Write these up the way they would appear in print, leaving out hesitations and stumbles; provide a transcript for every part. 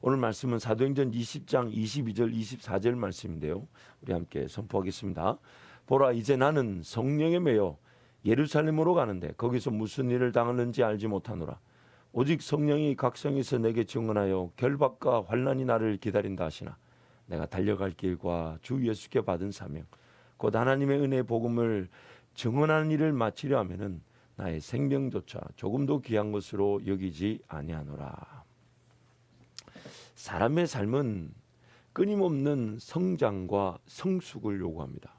오늘 말씀은 사도행전 20장 22절 24절 말씀인데요. 우리 함께 선포하겠습니다. 보라, 이제 나는 성령에 매여 예루살렘으로 가는데 거기서 무슨 일을 당하는지 알지 못하노라. 오직 성령이 각성에서 내게 증언하여 결박과 환난이 나를 기다린다 하시나 내가 달려갈 길과 주 예수께 받은 사명 곧 하나님의 은혜의 복음을 증언하는 일을 마치려 하면은 나의 생명조차 조금도 귀한 것으로 여기지 아니하노라. 사람의 삶은 끊임없는 성장과 성숙을 요구합니다.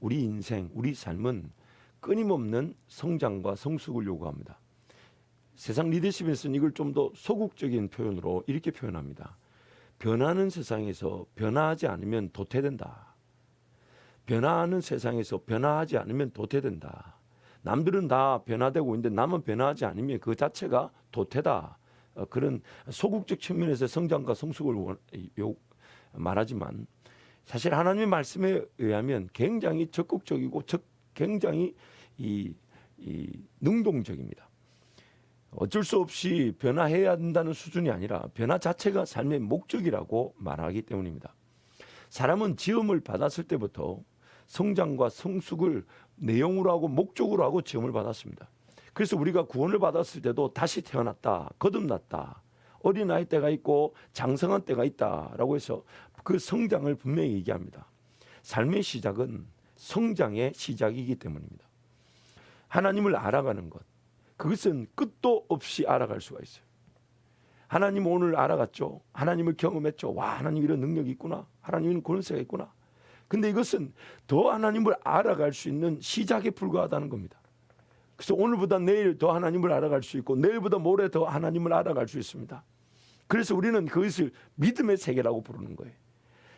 우리 인생, 우리 삶은 끊임없는 성장과 성숙을 요구합니다. 세상 리더십에서는 이걸 좀 더 소극적인 표현으로 이렇게 표현합니다. 변하는 세상에서 변화하지 않으면 도태된다. 변화하는 세상에서 변화하지 않으면 도태된다. 남들은 다 변화되고 있는데 남은 변화하지 않으면 그 자체가 도태다. 그런 소극적 측면에서 성장과 성숙을 말하지만 사실 하나님의 말씀에 의하면 굉장히 적극적이고 굉장히 능동적입니다. 어쩔 수 없이 변화해야 한다는 수준이 아니라 변화 자체가 삶의 목적이라고 말하기 때문입니다. 사람은 지음을 받았을 때부터 성장과 성숙을 내용으로 하고 목적으로 하고 지음을 받았습니다. 그래서 우리가 구원을 받았을 때도 다시 태어났다, 거듭났다, 어린아이 때가 있고 장성한 때가 있다라고 해서 그 성장을 분명히 얘기합니다. 삶의 시작은 성장의 시작이기 때문입니다. 하나님을 알아가는 것, 그것은 끝도 없이 알아갈 수가 있어요. 하나님 오늘 알아갔죠. 하나님을 경험했죠. 와, 하나님 이런 능력이 있구나. 하나님은 권세가 있구나. 근데 이것은 더 하나님을 알아갈 수 있는 시작에 불과하다는 겁니다. 그래서 오늘보다 내일 더 하나님을 알아갈 수 있고 내일보다 모레 더 하나님을 알아갈 수 있습니다. 그래서 우리는 그것을 믿음의 세계라고 부르는 거예요.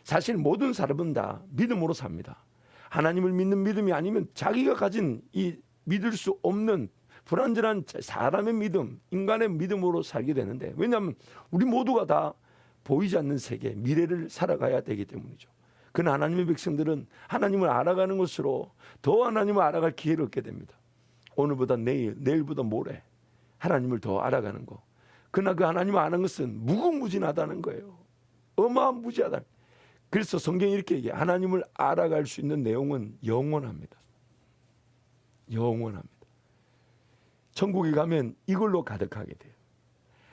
사실 모든 사람은 다 믿음으로 삽니다. 하나님을 믿는 믿음이 아니면 자기가 가진 이 믿을 수 없는 불완전한 사람의 믿음, 인간의 믿음으로 살게 되는데, 왜냐하면 우리 모두가 다 보이지 않는 세계, 미래를 살아가야 되기 때문이죠. 그러나 하나님의 백성들은 하나님을 알아가는 것으로 더 하나님을 알아갈 기회를 얻게 됩니다. 오늘보다 내일, 내일보다 모레 하나님을 더 알아가는 거. 그러나 그 하나님을 아는 것은 무궁무진하다는 거예요. 어마무지하다. 그래서 성경이 이렇게 얘기해요. 하나님을 알아갈 수 있는 내용은 영원합니다. 영원합니다. 천국에 가면 이걸로 가득하게 돼요.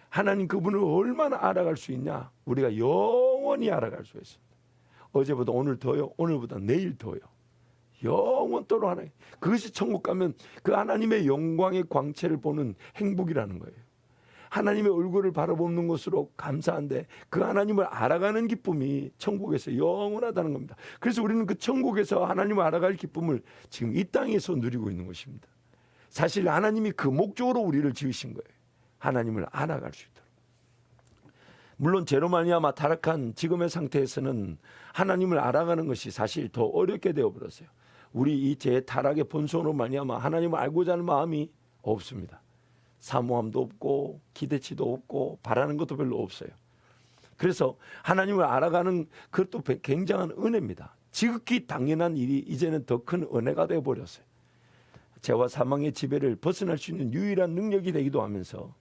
하나님 그분을 얼마나 알아갈 수 있냐? 우리가 영원히 알아갈 수 있습니다. 어제보다 오늘 더요, 오늘보다 내일 더요. 영원토록 하나님. 그것이 천국 가면 그 하나님의 영광의 광채를 보는 행복이라는 거예요. 하나님의 얼굴을 바라보는 것으로 감사한데 그 하나님을 알아가는 기쁨이 천국에서 영원하다는 겁니다. 그래서 우리는 그 천국에서 하나님을 알아갈 기쁨을 지금 이 땅에서 누리고 있는 것입니다. 사실 하나님이 그 목적으로 우리를 지으신 거예요. 하나님을 알아갈 수 있도록. 물론 죄로 말미암아 타락한 지금의 상태에서는 하나님을 알아가는 것이 사실 더 어렵게 되어버렸어요. 우리 이 죄 타락의 본성으로 말미암아 하나님을 알고자 하는 마음이 없습니다. 사모함도 없고 기대치도 없고 바라는 것도 별로 없어요. 그래서 하나님을 알아가는 그것도 굉장한 은혜입니다. 지극히 당연한 일이 이제는 더 큰 은혜가 되어버렸어요. 죄와 사망의 지배를 벗어날 수 있는 유일한 능력이 되기도 하면서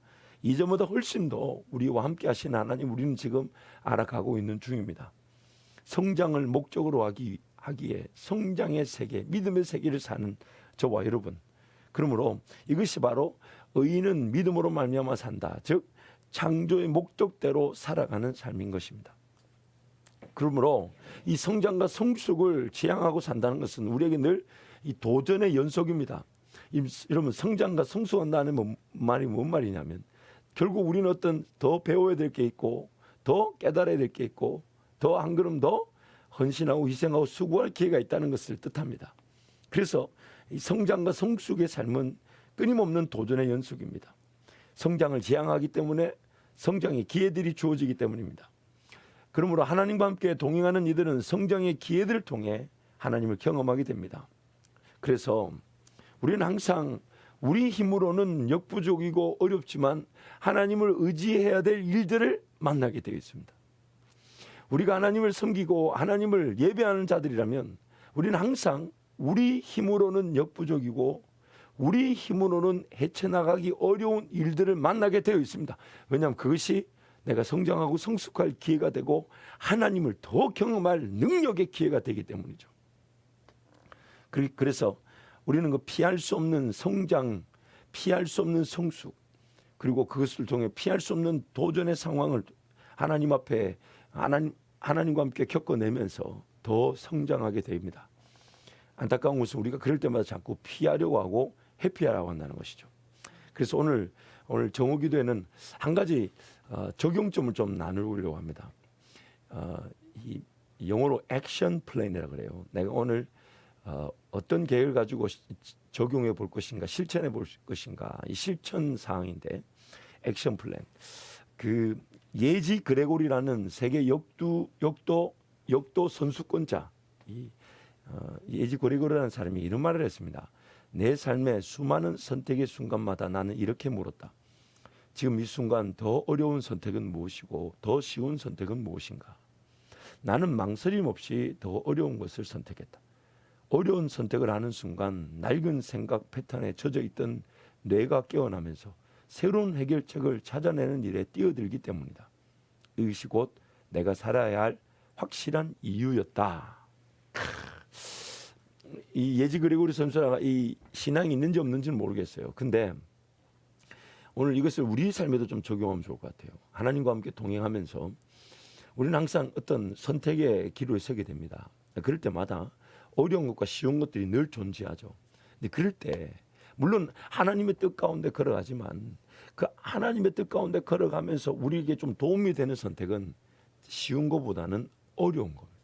이전보다 훨씬 더 우리와 함께 하신 하나님, 우리는 지금 알아가고 있는 중입니다. 성장을 목적으로 하기에 성장의 세계, 믿음의 세계를 사는 저와 여러분, 그러므로 이것이 바로 의인은 믿음으로 말미암아 산다, 즉 창조의 목적대로 살아가는 삶인 것입니다. 그러므로 이 성장과 성숙을 지향하고 산다는 것은 우리에게 늘 이 도전의 연속입니다. 여러분, 성장과 성숙한다는 말이 뭔 말이냐면 결국 우리는 어떤 더 배워야 될 게 있고 더 깨달아야 될 게 있고 더 한 걸음 더 헌신하고 희생하고 수고할 기회가 있다는 것을 뜻합니다. 그래서 이 성장과 성숙의 삶은 끊임없는 도전의 연속입니다. 성장을 지향하기 때문에 성장의 기회들이 주어지기 때문입니다. 그러므로 하나님과 함께 동행하는 이들은 성장의 기회들을 통해 하나님을 경험하게 됩니다. 그래서 우리는 항상 우리 힘으로는 역부족이고 어렵지만 하나님을 의지해야 될 일들을 만나게 되어 있습니다. 우리가 하나님을 섬기고 하나님을 예배하는 자들이라면 우리는 항상 우리 힘으로는 역부족이고 우리 힘으로는 헤쳐나가기 어려운 일들을 만나게 되어 있습니다. 왜냐하면 그것이 내가 성장하고 성숙할 기회가 되고 하나님을 더 경험할 능력의 기회가 되기 때문이죠. 그래서 우리는 그 피할 수 없는 성장, 피할 수 없는 성숙, 그리고 그것을 통해 피할 수 없는 도전의 상황을 하나님 앞에 하나님과 함께 겪어내면서 더 성장하게 됩니다. 안타까운 것은 우리가 그럴 때마다 자꾸 피하려고 하고 회피하려고 한다는 것이죠. 그래서 오늘 정오기도에는 한 가지 적용점을 좀 나누려고 합니다. 이 영어로 액션 플랜이라고 그래요. 내가 오늘 어떤 계획을 가지고 적용해 볼 것인가, 실천해 볼 것인가, 이 실천 사항인데 액션 플랜. 그 예지 그레고리라는 세계 역도 선수권자, 예지 그레고리라는 사람이 이런 말을 했습니다. 내 삶의 수많은 선택의 순간마다 나는 이렇게 물었다. 지금 이 순간 더 어려운 선택은 무엇이고 더 쉬운 선택은 무엇인가? 나는 망설임 없이 더 어려운 것을 선택했다. 어려운 선택을 하는 순간 낡은 생각 패턴에 젖어 있던 뇌가 깨어나면서 새로운 해결책을 찾아내는 일에 뛰어들기 때문이다. 이것이 곧 내가 살아야 할 확실한 이유였다. 이 예지 그레고리 선수가 이 신앙이 있는지 없는지는 모르겠어요. 근데 오늘 이것을 우리 삶에도 좀 적용하면 좋을 것 같아요. 하나님과 함께 동행하면서 우리는 항상 어떤 선택의 기로에 서게 됩니다. 그럴 때마다 어려운 것과 쉬운 것들이 늘 존재하죠. 근데 그럴 때 물론 하나님의 뜻 가운데 걸어가지만 그 하나님의 뜻 가운데 걸어가면서 우리에게 좀 도움이 되는 선택은 쉬운 것보다는 어려운 겁니다.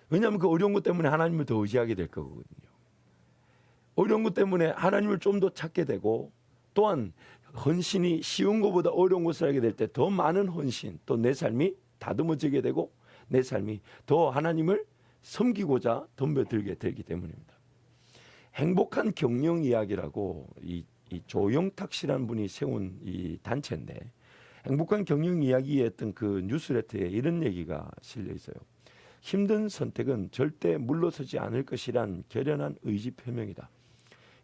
왜냐하면 그 어려운 것 때문에 하나님을 더 의지하게 될 거거든요. 어려운 것 때문에 하나님을 좀 더 찾게 되고 또한 헌신이 쉬운 것보다 어려운 것을 하게 될 때 더 많은 헌신, 또 내 삶이 다듬어지게 되고 내 삶이 더 하나님을 섬기고자 덤벼들게 되기 때문입니다. 행복한 경영 이야기라고 이 조영탁 씨라는 분이 세운 이 단체인데 행복한 경영 이야기에 했던 그 뉴스레터에 이런 얘기가 실려 있어요. 힘든 선택은 절대 물러서지 않을 것이란 결연한 의지 표명이다.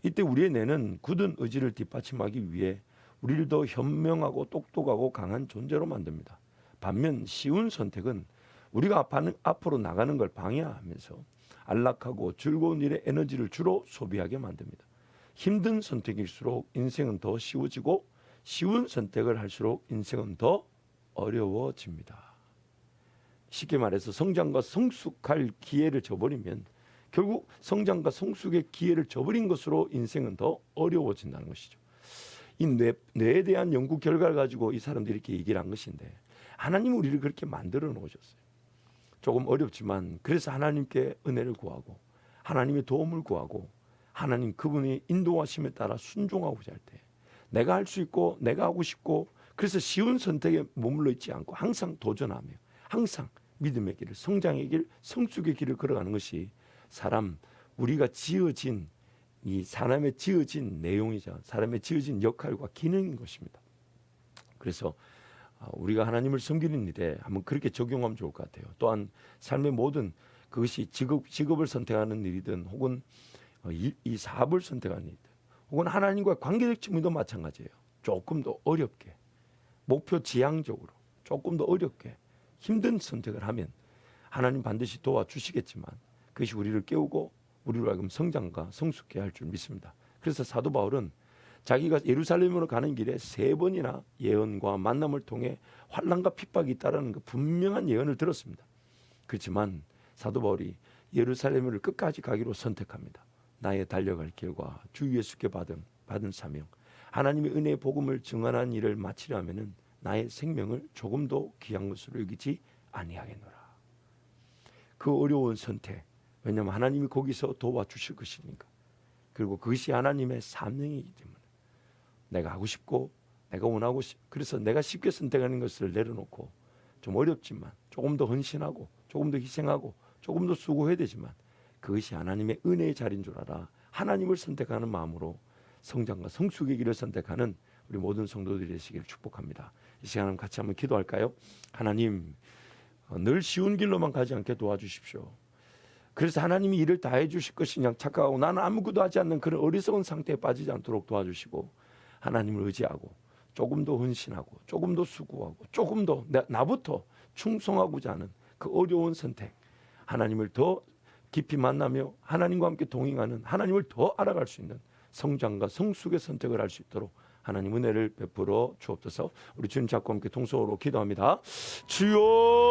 이때 우리의 뇌는 굳은 의지를 뒷받침하기 위해 우리를 더 현명하고 똑똑하고 강한 존재로 만듭니다. 반면 쉬운 선택은 우리가 앞으로 나가는 걸 방해하면서 안락하고 즐거운 일에 에너지를 주로 소비하게 만듭니다. 힘든 선택일수록 인생은 더 쉬워지고 쉬운 선택을 할수록 인생은 더 어려워집니다. 쉽게 말해서 성장과 성숙할 기회를 저버리면 결국 성장과 성숙의 기회를 저버린 것으로 인생은 더 어려워진다는 것이죠. 이 뇌에 대한 연구 결과를 가지고 이 사람들이 이렇게 얘기를 한 것인데 하나님은 우리를 그렇게 만들어 놓으셨어요. 조금 어렵지만 그래서 하나님께 은혜를 구하고 하나님의 도움을 구하고 하나님 그분의 인도하심에 따라 순종하고자 할 때 내가 할 수 있고 내가 하고 싶고 그래서 쉬운 선택에 머물러 있지 않고 항상 도전하며 항상 믿음의 길을 성장의 길 성숙의 길을 걸어가는 것이 우리가 지어진 이 사람의 지어진 내용이자 사람의 지어진 역할과 기능인 것입니다. 그래서 우리가 하나님을 섬기는 일에 한번 그렇게 적용하면 좋을 것 같아요. 또한 삶의 모든 그것이 직업을 선택하는 일이든 혹은 이 사업을 선택하는 일이든 혹은 하나님과 관계적 측면도 마찬가지예요. 조금 더 어렵게 목표 지향적으로 조금 더 어렵게 힘든 선택을 하면 하나님 반드시 도와주시겠지만 그것이 우리를 깨우고 우리로 하여금 성장과 성숙해 할 줄 믿습니다. 그래서 사도 바울은 자기가 예루살렘으로 가는 길에 3번이나 예언과 만남을 통해 환난과 핍박이 있다라는 그 분명한 예언을 들었습니다. 그렇지만 사도 바울이 예루살렘을 끝까지 가기로 선택합니다. 나의 달려갈 길과 주 예수께 받은 사명, 하나님의 은혜의 복음을 증언하는 일을 마치려 하면은 나의 생명을 조금도 귀한 것으로 여기지 아니하겠노라. 그 어려운 선택, 왜냐하면 하나님이 거기서 도와주실 것이니까. 그리고 그것이 하나님의 사명이기 때문에 내가 하고 싶고 내가 원하고 그래서 내가 쉽게 선택하는 것을 내려놓고 좀 어렵지만 조금 더 헌신하고 조금 더 희생하고 조금 더 수고해야 되지만 그것이 하나님의 은혜의 자리인 줄 알아 하나님을 선택하는 마음으로 성장과 성숙의 길을 선택하는 우리 모든 성도들이 되시기를 축복합니다. 이 시간 같이 한번 기도할까요? 하나님, 늘 쉬운 길로만 가지 않게 도와주십시오. 그래서 하나님이 일을 다 해주실 것이냐 착각하고 나는 아무것도 하지 않는 그런 어리석은 상태에 빠지지 않도록 도와주시고 하나님을 의지하고 조금 더 헌신하고 조금 더 수고하고 조금 더 나부터 충성하고자 하는 그 어려운 선택, 하나님을 더 깊이 만나며 하나님과 함께 동행하는, 하나님을 더 알아갈 수 있는 성장과 성숙의 선택을 할 수 있도록 하나님 은혜를 베풀어 주옵소서. 우리 주님 잡고 함께 동서로 기도합니다. 주여